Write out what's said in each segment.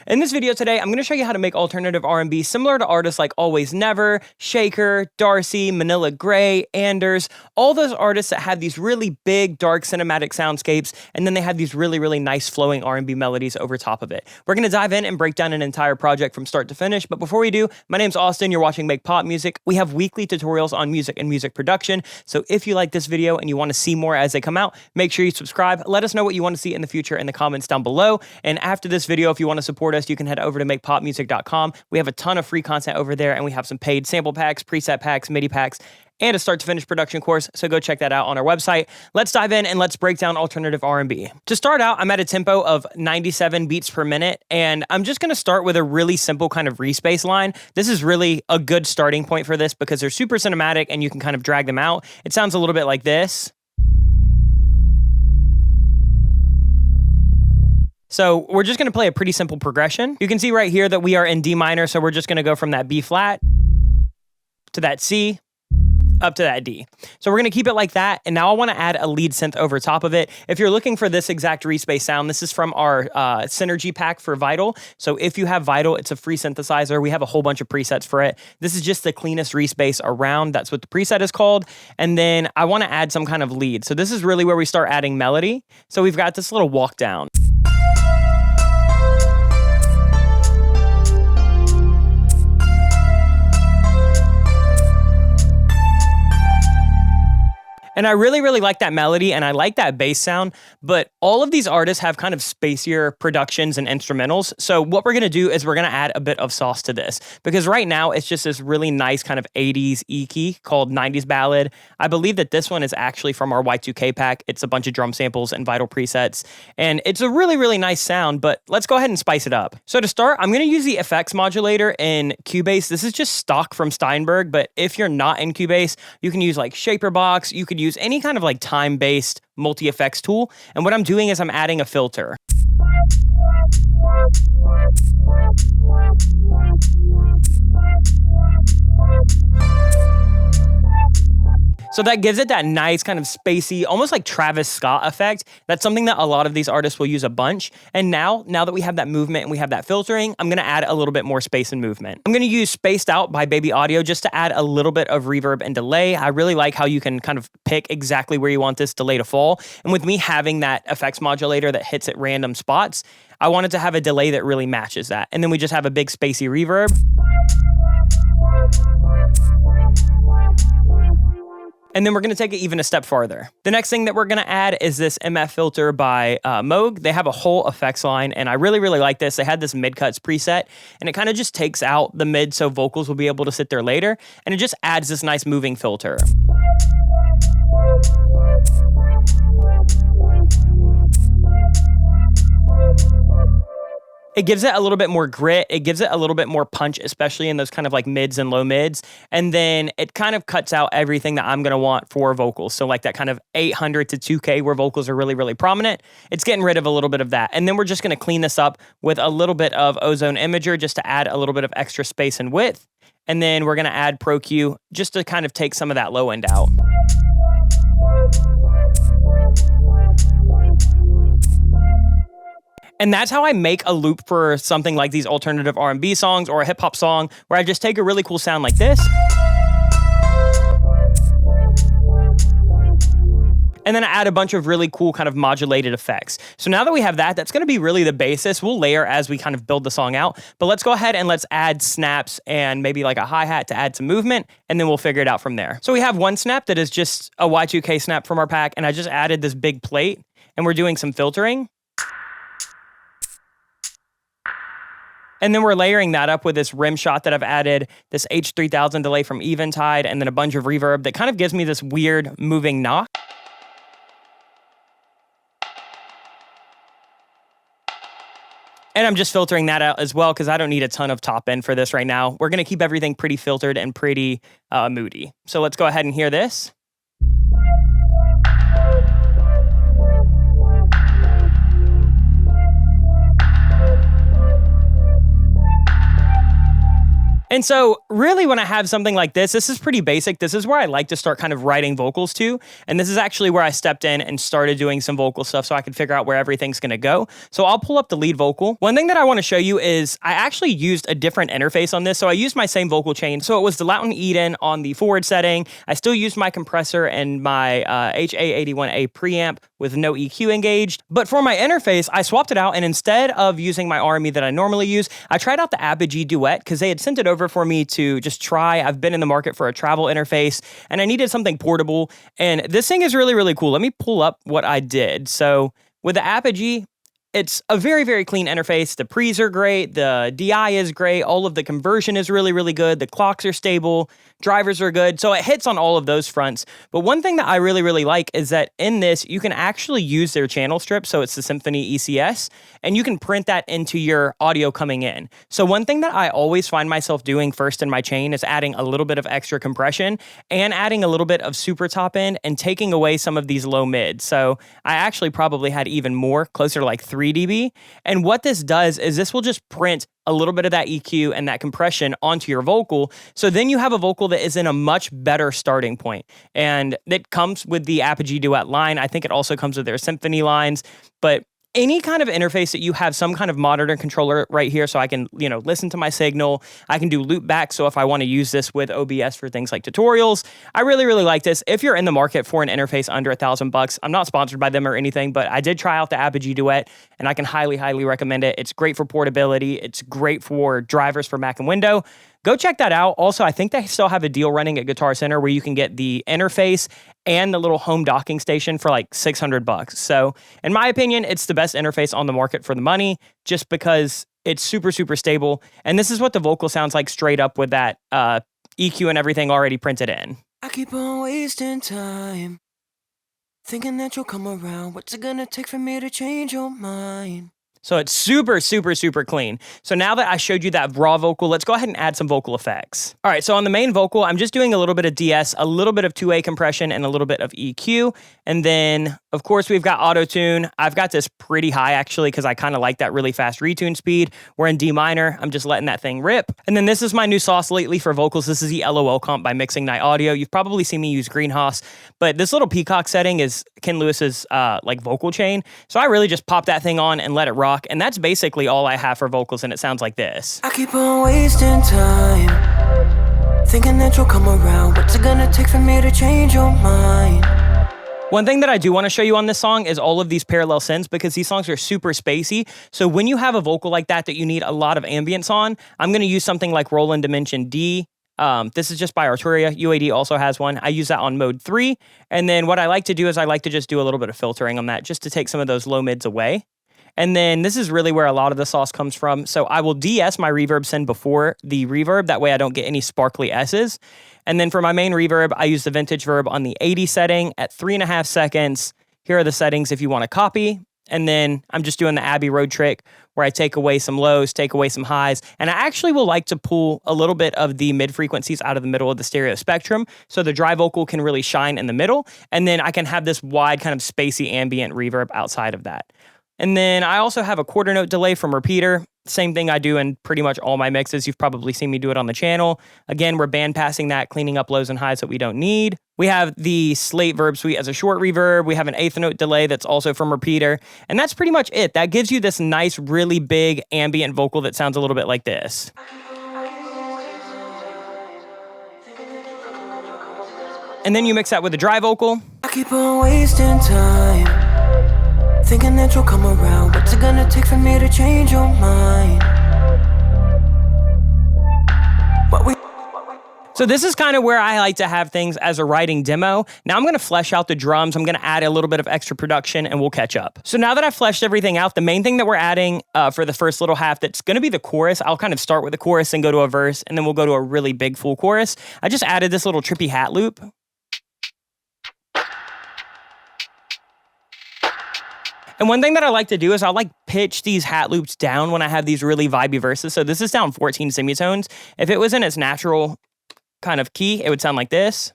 In this video today, I'm going to show you how to make alternative R&B similar to artists like Always Never, Shaker, Darci, Manila Grey, Anders, all those artists that have these really big, dark, cinematic soundscapes, and then they have these really nice flowing R&B melodies over top of it. We're going to dive in and break down an entire project from start to finish, but before we do, my name's Austin, you're watching Make Pop Music. We have weekly tutorials on music and music production, so if you like this video and you want to see more as they come out, make sure you subscribe. Let us know what you want to see in the future in the comments down below, and after this video, if you want to support us, you can head over to makepopmusic.com. We have a ton of free content over there, and we have some paid sample packs, preset packs, MIDI packs, and a start to finish production course, so go check that out on our website. Let's dive in and let's break down alternative R&B. To start out, I'm at a tempo of 97 beats per minute, and I'm just gonna start with a really simple kind of respace line. This is really a good starting point for this because they're super cinematic and you can kind of drag them out. It sounds a little bit like this. So we're just gonna play a pretty simple progression. You can see right here that we are in D minor, so we're just gonna go from that B flat to that C, up to that D. So we're gonna keep it like that, and now I wanna add a lead synth over top of it. If you're looking for this exact respace sound, this is from our Synergy pack for Vital. So if you have Vital, it's a free synthesizer. We have a whole bunch of presets for it. This is just the cleanest respace around. That's what the preset is called. And then I wanna add some kind of lead. So this is really where we start adding melody. So we've got this little walk down. And I really like that melody and I like that bass sound, but all of these artists have kind of spacier productions and instrumentals. So what we're gonna do is we're gonna add a bit of sauce to this because right now it's just this really nice kind of 80s E-key called 90s Ballad. I believe that this one is actually from our Y2K pack. It's a bunch of drum samples and Vital presets, and it's a really nice sound, but let's go ahead and spice it up. So to start, I'm gonna use the effects modulator in Cubase. This is just stock from Steinberg, but if you're not in Cubase, you can use like Shaperbox, you could use any kind of like time-based multi-effects tool. And what I'm doing is I'm adding a filter. So that gives it that nice kind of spacey, almost like Travis Scott effect. That's something that a lot of these artists will use a bunch. And now that we have that movement and we have that filtering, I'm gonna add a little bit more space and movement. I'm gonna use Spaced Out by Baby Audio just to add a little bit of reverb and delay. I really like how you can kind of pick exactly where you want this delay to fall. And with me having that effects modulator that hits at random spots, I wanted to have a delay that really matches that. And then we just have a big spacey reverb. And then we're gonna take it even a step farther. The next thing that we're gonna add is this MF filter by Moog. They have a whole effects line, and I really like this. They had this mid-cuts preset, and it kind of just takes out the mid so vocals will be able to sit there later, and it just adds this nice moving filter. It gives it a little bit more grit. It gives it a little bit more punch, especially in those kind of like mids and low mids. And then it kind of cuts out everything that I'm gonna want for vocals. So like that kind of 800 to 2K where vocals are really prominent. It's getting rid of a little bit of that. And then we're just gonna clean this up with a little bit of Ozone Imager just to add a little bit of extra space and width. And then we're gonna add Pro Q just to kind of take some of that low end out. And that's how I make a loop for something like these alternative R&B songs or a hip hop song where I just take a really cool sound like this. And then I add a bunch of really cool kind of modulated effects. So now that we have that, that's gonna be really the basis. We'll layer as we kind of build the song out, but let's go ahead and let's add snaps and maybe like a hi-hat to add some movement, and then we'll figure it out from there. So we have one snap that is just a Y2K snap from our pack, and I just added this big plate, and we're doing some filtering. And then we're layering that up with this rim shot that I've added, this H3000 delay from Eventide, and then a bunch of reverb that kind of gives me this weird moving knock. And I'm just filtering that out as well because I don't need a ton of top end for this right now. We're gonna keep everything pretty filtered and pretty moody. So let's go ahead and hear this. And so really when I have something like this is pretty basic. This is where I like to start kind of writing vocals to. And this is actually where I stepped in and started doing some vocal stuff so I could figure out where everything's gonna go. So I'll pull up the lead vocal. One thing that I wanna show you is I actually used a different interface on this. So I used my same vocal chain. So it was the Lauten Eden on the forward setting. I still used my compressor and my HA81A preamp with no EQ engaged. But for my interface, I swapped it out, and instead of using my RME that I normally use, I tried out the Apogee Duet because they had sent it over for me to just try. I've been in the market for a travel interface, and I needed something portable, and this thing is really, really cool. Let me pull up what I did. So with the Apogee, it's a very, very clean interface. The pre's are great. The DI is great. All of the conversion is really, really good. The clocks are stable. Drivers are good. So it hits on all of those fronts. But one thing that I really, really like is that in this, you can actually use their channel strip. So it's the Symphony ECS, and you can print that into your audio coming in. So one thing that I always find myself doing first in my chain is adding a little bit of extra compression and adding a little bit of super top end and taking away some of these low mids. So I actually probably had even more, closer to like 3 dB. And what this does is this will just print a little bit of that EQ and that compression onto your vocal. So then you have a vocal that is in a much better starting point. And it comes with the Apogee Duet line. I think it also comes with their Symphony lines. But any kind of interface that you have some kind of monitor controller right here, so I can, listen to my signal. I can do loop back. So if I want to use this with OBS for things like tutorials, I really, really like this. If you're in the market for an interface under $1,000, I'm not sponsored by them or anything, but I did try out the Apogee Duet, and I can highly, highly recommend it. It's great for portability. It's great for drivers for Mac and Windows. Go check that out. Also, I think they still have a deal running at Guitar Center where you can get the interface and the little home docking station for like $600. So in my opinion, it's the best interface on the market for the money, just because it's super, super stable. And this is what the vocal sounds like straight up with that EQ and everything already printed in. I keep on wasting time, thinking that you'll come around. What's it gonna take for me to change your mind? So it's super, super, super clean. So now that I showed you that raw vocal, let's go ahead and add some vocal effects. All right, so on the main vocal, I'm just doing a little bit of DS, a little bit of 2A compression, and a little bit of EQ. And then, of course, we've got auto-tune. I've got this pretty high, actually, because I kind of like that really fast retune speed. We're in D minor. I'm just letting that thing rip. And then this is my new sauce lately for vocals. This is the LOL comp by Mixing Night Audio. You've probably seen me use Greenhouse, but this little peacock setting is Ken Lewis's like vocal chain. So I really just pop that thing on and let it rock. And that's basically all I have for vocals, and it sounds like this. I keep on wasting time, thinking that you'll come around. What's it gonna take for me to change your mind? One thing that I do want to show you on this song is all of these parallel synths, because these songs are super spacey. So when you have a vocal like that you need a lot of ambience on, I'm going to use something like Roland Dimension D. This is just by Arturia. UAD also has one. I use that on mode 3. And then what I like to do is I like to just do a little bit of filtering on that just to take some of those low mids away. And then this is really where a lot of the sauce comes from. So I will DS my reverb send before the reverb. That way I don't get any sparkly S's. And then for my main reverb, I use the vintage verb on the 80 setting at 3.5 seconds. Here are the settings if you want to copy. And then I'm just doing the Abbey Road trick where I take away some lows, take away some highs. And I actually will like to pull a little bit of the mid frequencies out of the middle of the stereo spectrum so the dry vocal can really shine in the middle. And then I can have this wide kind of spacey ambient reverb outside of that. And then I also have a quarter note delay from repeater. Same thing I do in pretty much all my mixes. You've probably seen me do it on the channel. Again, we're band passing that, cleaning up lows and highs that we don't need. We have the Slate Verb Suite as a short reverb. We have an eighth note delay that's also from repeater. And that's pretty much it. That gives you this nice, really big ambient vocal that sounds a little bit like this. And then you mix that with a dry vocal. I keep on wasting time, thinking that you'll come around. What's it gonna take for me to change your mind? So this is kind of where I like to have things as a writing demo. Now I'm gonna flesh out the drums. I'm gonna add a little bit of extra production and we'll catch up. So now that I've fleshed everything out, the main thing that we're adding for the first little half, that's gonna be the chorus. I'll kind of start with the chorus and go to a verse, and then we'll go to a really big full chorus. I just added this little trippy hat loop. And one thing that I like to do is I'll like pitch these hat loops down when I have these really vibey verses. So this is down 14 semitones. If it was in its natural kind of key, it would sound like this.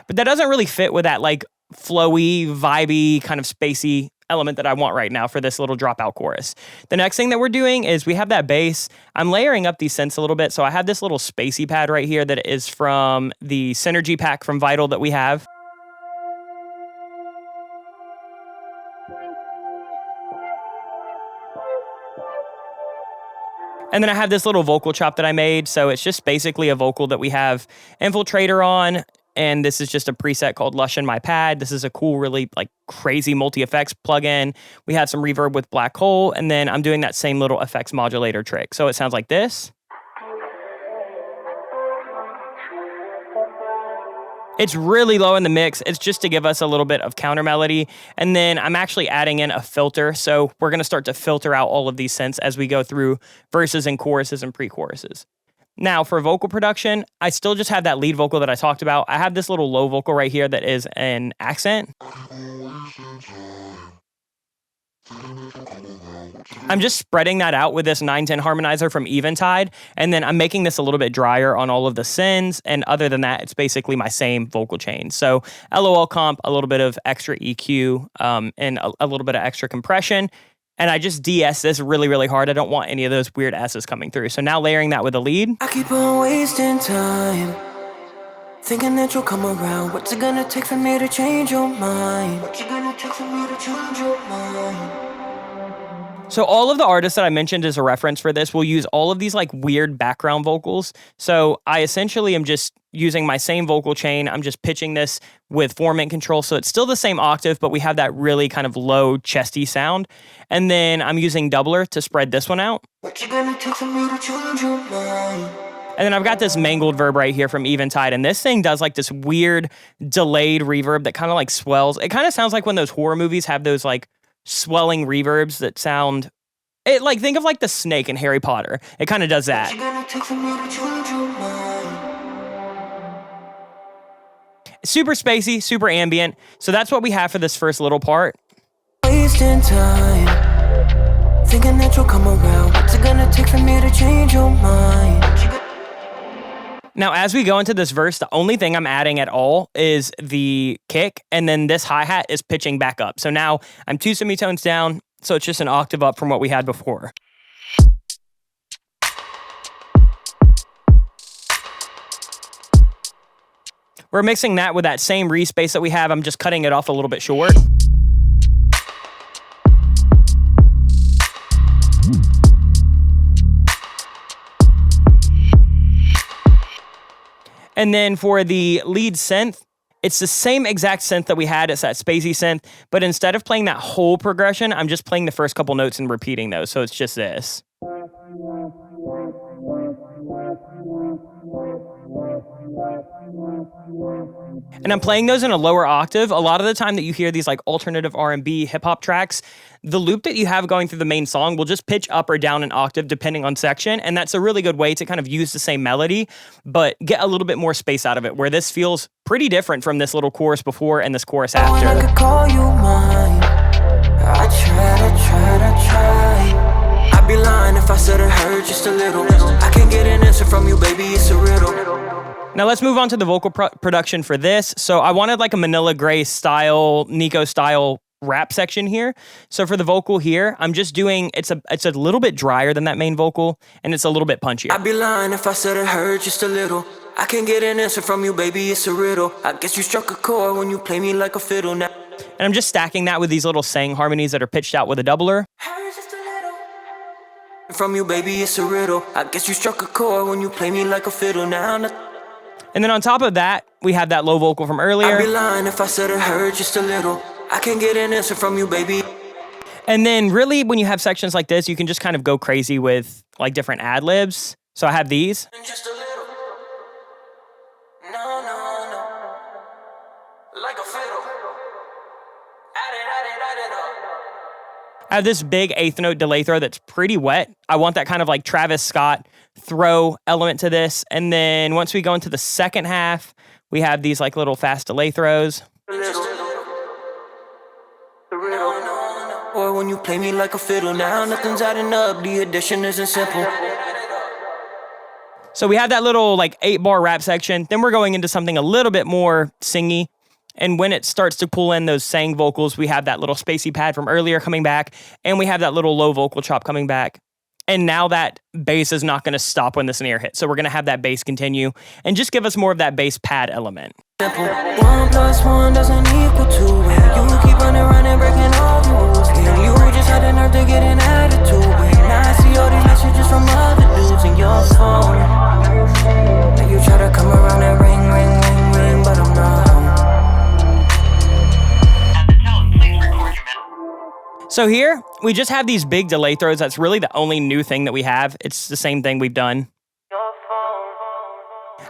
But that doesn't really fit with that like flowy, vibey, kind of spacey element that I want right now for this little dropout chorus. The next thing that we're doing is we have that bass. I'm layering up these synths a little bit. So I have this little spacey pad right here that is from the Synergy pack from Vital that we have. And then I have this little vocal chop that I made. So it's just basically a vocal that we have Infiltrator on. And this is just a preset called Lush in my pad. This is a cool, really like crazy multi-effects plugin. We have some reverb with Black Hole. And then I'm doing that same little effects modulator trick. So it sounds like this. It's really low in the mix. It's just to give us a little bit of counter melody. And then I'm actually adding in a filter. So we're going to start to filter out all of these synths as we go through verses and choruses and pre-choruses. Now for vocal production, I still just have that lead vocal that I talked about. I have this little low vocal right here that is an accent. I'm just spreading that out with this 910 harmonizer from Eventide, and then I'm making this a little bit drier on all of the sends, and other than that, it's basically my same vocal chain. So LOL comp, a little bit of extra EQ, and a little bit of extra compression, and I just de-S this really, really hard. I don't want any of those weird S's coming through. So now layering that with a lead. I keep on wasting time, thinking that you'll come around. What's it gonna take for me to change your mind? What's it gonna take for me to change your mind? So all of the artists that I mentioned as a reference for this will use all of these like weird background vocals. So I essentially am just using my same vocal chain. I'm just pitching this with formant control. So it's still the same octave, but we have that really kind of low chesty sound. And then I'm using doubler to spread this one out. What you gonna take for me to change your mind? And then I've got this mangled verb right here from Eventide, and this thing does like this weird delayed reverb that kind of like swells. It kind of sounds like when those horror movies have those like swelling reverbs that sound, it like, think of like the snake in Harry Potter. It kind of does that. What you gonna take for me to change your mind? Super spacey, super ambient. So that's what we have for this first little part. Wasting time, thinking that you'll come around. What's it gonna take for me to change your mind? Now, as we go into this verse, the only thing I'm adding at all is the kick, and then this hi-hat is pitching back up. So now I'm 2 semitones down, so it's just an octave up from what we had before. We're mixing that with that same respace that we have. I'm just cutting it off a little bit short. And then for the lead synth, it's the same exact synth that we had. It's that spacey synth, but instead of playing that whole progression, I'm just playing the first couple notes and repeating those. So it's just this. And I'm playing those in a lower octave. A lot of the time that you hear these like alternative R&B hip hop tracks, the loop that you have going through the main song will just pitch up or down an octave depending on section. And that's a really good way to kind of use the same melody, but get a little bit more space out of it, where this feels pretty different from this little chorus before and this chorus after. I could call you mine. I tried. I'd be lying if I said it hurt just a little. I can't get an answer from you, baby, it's a riddle. Now let's move on to the vocal production for this. So I wanted like a Manila Grey style, Nico style rap section here. So for the vocal here, I'm just doing, it's a little bit drier than that main vocal, and it's a little bit punchier. I'd be lying if I said it hurt just a little. I can't get an answer from you, baby, it's a riddle. I guess you struck a chord when you play me like a fiddle now. And I'm just stacking that with these little sang harmonies that are pitched out with a doubler. Hurt just a little. From you, baby, it's a riddle. I guess you struck a chord when you play me like a fiddle now. And then on top of that, we have that low vocal from earlier. I'd be lying if I said it hurt just a little. I can't get an answer from you, baby. And then really, when you have sections like this, you can just kind of go crazy with like different ad-libs. So I have these. Just a little. No. Like a fiddle. Add it up. I have this big eighth note delay throw that's pretty wet. I want that kind of like Travis Scott throw element to this. And then once we go into the second half, we have these like little fast delay throws. Or when you play me like a fiddle now, nothing's adding up, the addition isn't simple. So we have that little like 8-bar rap section. Then we're going into something a little bit more singy. And when it starts to pull in those sang vocals, we have that little spacey pad from earlier coming back, and we have that little low vocal chop coming back. And now that bass is not going to stop when the snare hits. So we're going to have that bass continue and just give us more of that bass pad element. 1 + 1 doesn't equal 2. You keep running around and breaking all rules. And you just had the nerve to get an attitude. Now I see all these messages from other dudes in your phone. Now you try to come around and ring, ring, ring, ring, but I'm not home. So here, we just have these big delay throws. That's really the only new thing that we have. It's the same thing we've done.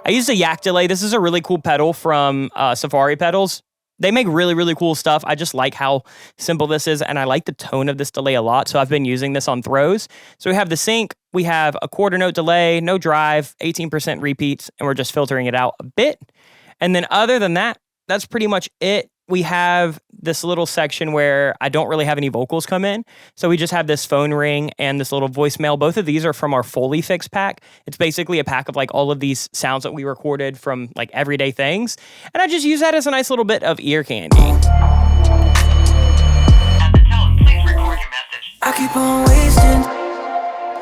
I used a yak delay. This is a really cool pedal from Safari Pedals. They make really, really cool stuff. I just like how simple this is, and I like the tone of this delay a lot, so I've been using this on throws. So we have the sync, we have a quarter note delay, no drive, 18% repeats, and we're just filtering it out a bit. And then other than that, that's pretty much it. We have this little section where I don't really have any vocals come in. So we just have this phone ring and this little voicemail. Both of these are from our Foley Fix pack. It's basically a pack of like all of these sounds that we recorded from like everyday things. And I just use that as a nice little bit of ear candy. I keep on wasting.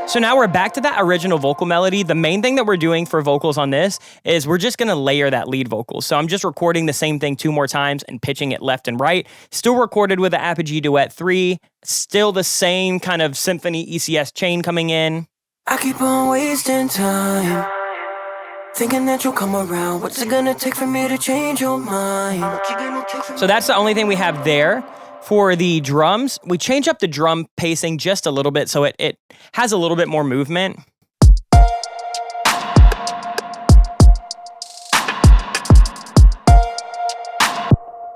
So now we're back to that original vocal melody. The main thing that we're doing for vocals on this is we're just gonna layer that lead vocal. So I'm just recording the same thing 2 more times and pitching it left and right. Still recorded with the Apogee Duet 3. Still the same kind of symphony ECS chain coming in. I keep on wasting time, thinking that you'll come around. What's it gonna take for me to change your mind? So that's the only thing we have there. For the drums, we change up the drum pacing just a little bit so it has a little bit more movement.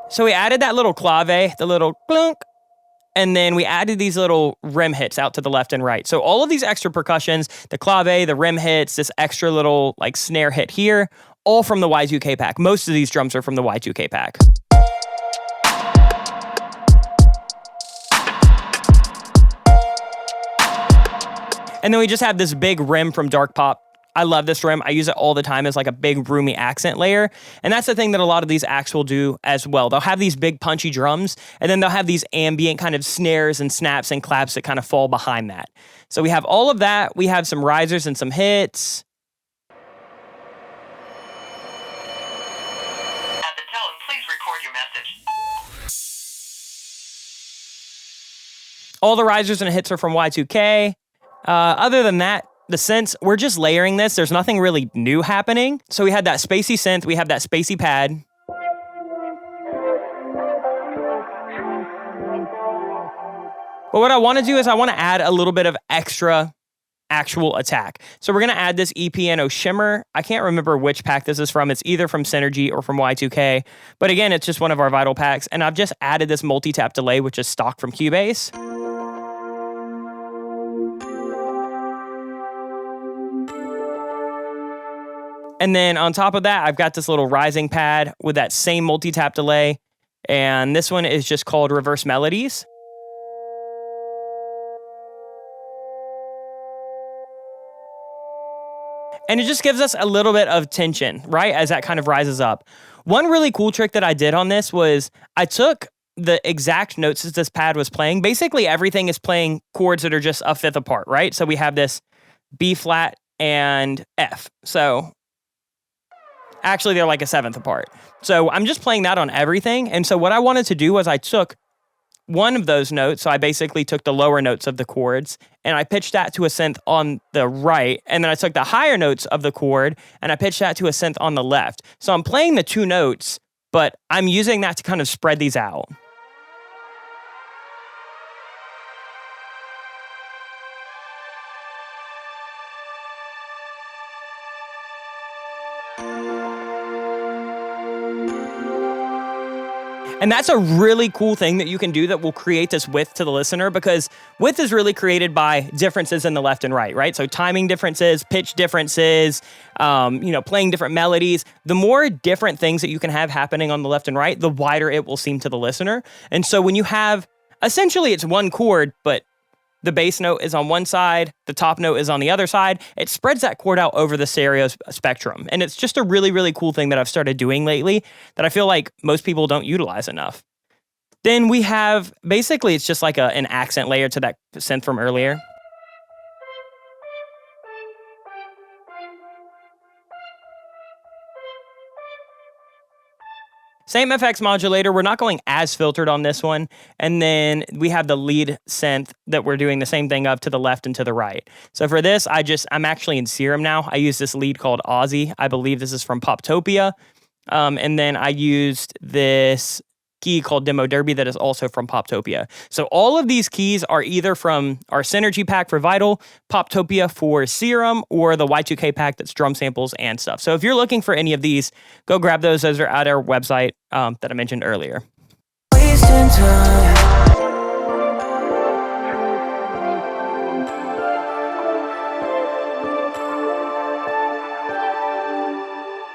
So we added that little clave, the little clunk, and then we added these little rim hits out to the left and right. So all of these extra percussions, the clave, the rim hits, this extra little like snare hit here, all from the Y2K pack. Most of these drums are from the Y2K pack. And then we just have this big rim from Dark Pop. I love this rim. I use it all the time as like a big roomy accent layer. And that's the thing that a lot of these acts will do as well. They'll have these big punchy drums, and then they'll have these ambient kind of snares and snaps and claps that kind of fall behind that. So we have all of that. We have some risers and some hits. At the tone, please record your message. All the risers and hits are from Y2K. Other than that, the synths, we're just layering this. There's nothing really new happening. So we had that spacey synth, we have that spacey pad. But what I want to do is I want to add a little bit of extra actual attack. So we're going to add this E-piano shimmer. I can't remember which pack this is from. It's either from Synergy or from Y2K. But again, it's just one of our Vital packs. And I've just added this multi-tap delay, which is stock from Cubase. And then on top of that, I've got this little rising pad with that same multi-tap delay. And this one is just called Reverse Melodies. And it just gives us a little bit of tension, right, as that kind of rises up. One really cool trick that I did on this was I took the exact notes that this pad was playing. Basically, everything is playing chords that are just a fifth apart, right? So we have this B flat and F. So actually, they're like a seventh apart. So I'm just playing that on everything. And so what I wanted to do was I took one of those notes. So I basically took the lower notes of the chords and I pitched that to a synth on the right. And then I took the higher notes of the chord and I pitched that to a synth on the left. So I'm playing the 2 notes, but I'm using that to kind of spread these out. And that's a really cool thing that you can do that will create this width to the listener, because width is really created by differences in the left and right? So timing differences, pitch differences, playing different melodies. The more different things that you can have happening on the left and right, the wider it will seem to the listener. And so when you have, essentially it's one chord, but the bass note is on one side, the top note is on the other side. It spreads that chord out over the stereo spectrum. And it's just a really, really cool thing that I've started doing lately that I feel like most people don't utilize enough. Then we have, basically it's just like an accent layer to that synth from earlier. Same FX modulator, we're not going as filtered on this one. And then we have the lead synth that we're doing the same thing of to the left and to the right. So for this, I'm actually in Serum now. I use this lead called Aussie. I believe this is from Poptopia. And then I used this key called Demo Derby that is also from Poptopia. So all of these keys are either from our Synergy pack for Vital, Poptopia for Serum, or the Y2K pack that's drum samples and stuff. So if you're looking for any of these, go grab those. Those are at our website that I mentioned earlier. Wasting time.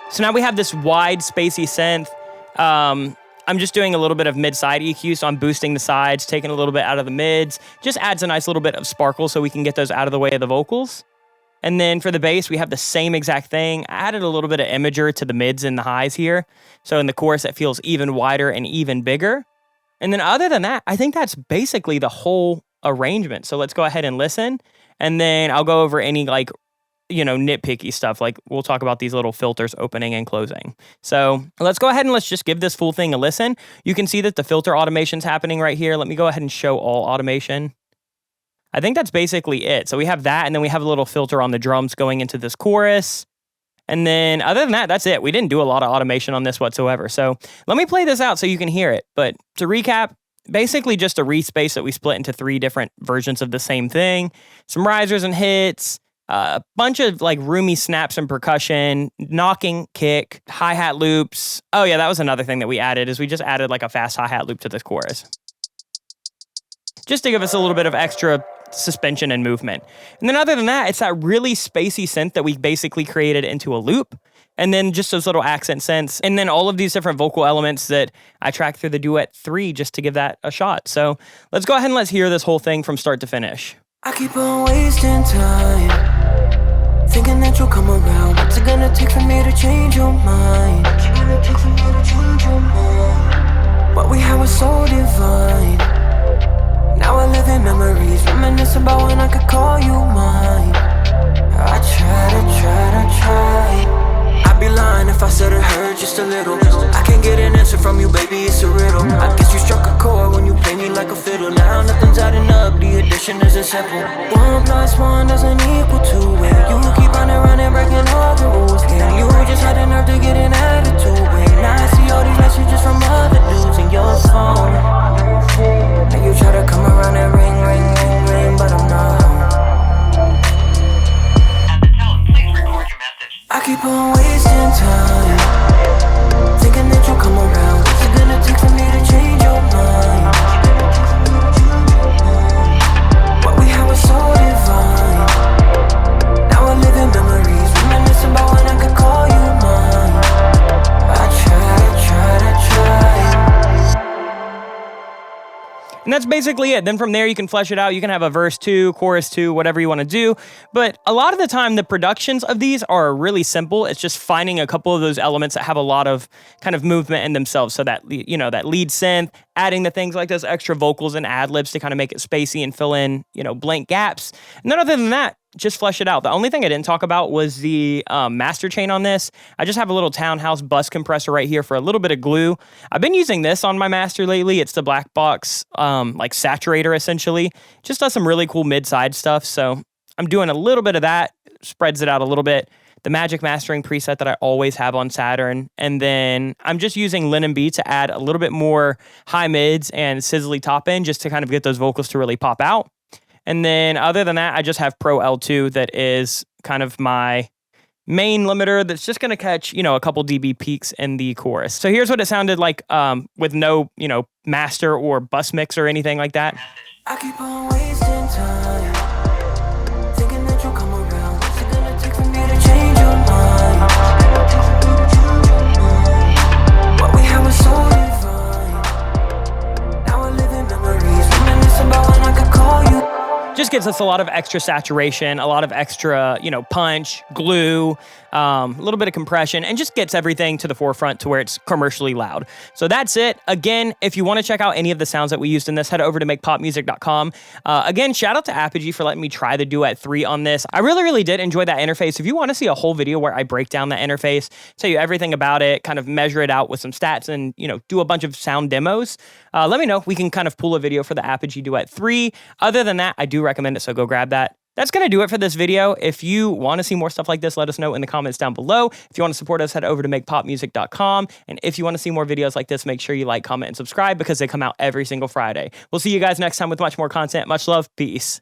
So now we have this wide, spacey synth. I'm just doing a little bit of mid-side EQ, so I'm boosting the sides, taking a little bit out of the mids. Just adds a nice little bit of sparkle so we can get those out of the way of the vocals. And then for the bass, we have the same exact thing. I added a little bit of imager to the mids and the highs here. So in the chorus, it feels even wider and even bigger. And then other than that, I think that's basically the whole arrangement. So let's go ahead and listen. And then I'll go over any nitpicky stuff. Like we'll talk about these little filters opening and closing. So let's go ahead and let's just give this full thing a listen. You can see that the filter automation's happening right here. Let me go ahead and show all automation. I think that's basically it. So we have that, and then we have a little filter on the drums going into this chorus. And then other than that, that's it. We didn't do a lot of automation on this whatsoever. So let me play this out so you can hear it. But to recap, basically just a respace that we split into 3 different versions of the same thing. Some risers and hits, a bunch of like roomy snaps and percussion, knocking, kick, hi-hat loops. Oh yeah, that was another thing that we added, is we just added like a fast hi-hat loop to this chorus, just to give us a little bit of extra suspension and movement. And then other than that, it's that really spacey synth that we basically created into a loop. And then just those little accent synths. And then all of these different vocal elements that I tracked through the Duet 3 just to give that a shot. So let's go ahead and let's hear this whole thing from start to finish. I keep on wasting time, thinking that you'll come around. What's it gonna take for me to change your mind? What's it gonna take for me to change your mind? What we had was so divine. Now I live in memories, reminisce about when I could call you mine. I tried. I'd be lying if I said it hurt just a little. I can't get an answer from you, baby, it's a riddle. I guess you struck a chord when you play me like a fiddle. Now nothing's adding up, the addition isn't simple. 1 + 1 doesn't equal 2. When you keep on running, breaking all the rules. And you just had the nerve to get an attitude. When I see all these messages from other dudes in your phone, and you try to come around and ring, but I'm not. I keep on wasting time, thinking that you'll come around. What's it gonna take for me to change your mind? What we had was so divine. Now I live in memories, reminisce about when I could call you mine. I tried. And that's basically it. Then from there, you can flesh it out. You can have a verse 2, chorus 2, whatever you want to do. But a lot of the time, the productions of these are really simple. It's just finding a couple of those elements that have a lot of kind of movement in themselves. So that, that lead synth, adding the things like those extra vocals and ad-libs to kind of make it spacey and fill in, blank gaps. And then other than that, just flesh it out. The only thing I didn't talk about was the master chain on this. I just have a little Townhouse bus compressor right here for a little bit of glue. I've been using this on my master lately. It's the black box like saturator essentially. Just does some really cool mid-side stuff. So I'm doing a little bit of that, spreads it out a little bit. The Magic Mastering preset that I always have on Saturn. And then I'm just using Linen B to add a little bit more high mids and sizzly top end just to kind of get those vocals to really pop out. And then other than that, I just have Pro L2 that is kind of my main limiter that's just going to catch, a couple dB peaks in the chorus. So here's what it sounded like with no, master or bus mix or anything like that. I keep on wasting time, thinking that you'll come around. What's it gonna take for me to change your mind? What we had was so divine. Now I live in memories, reminisce about when I could call you. Just gives us a lot of extra saturation, a lot of extra, punch, glue, a little bit of compression, and just gets everything to the forefront to where it's commercially loud. So that's it. Again, if you want to check out any of the sounds that we used in this, head over to makepopmusic.com. Again, shout out to Apogee for letting me try the Duet 3 on this. I really did enjoy that interface. If you want to see a whole video where I break down that interface, tell you everything about it, kind of measure it out with some stats and, do a bunch of sound demos, let me know. We can kind of pull a video for the Apogee Duet 3. Other than that, I do recommend it, so go grab that. That's going to do it for this video. If you want to see more stuff like this, let us know in the comments down below. If you want to support us, head over to makepopmusic.com. And if you want to see more videos like this, make sure you like, comment, and subscribe because they come out every single Friday. We'll see you guys next time with much more content. Much love. Peace.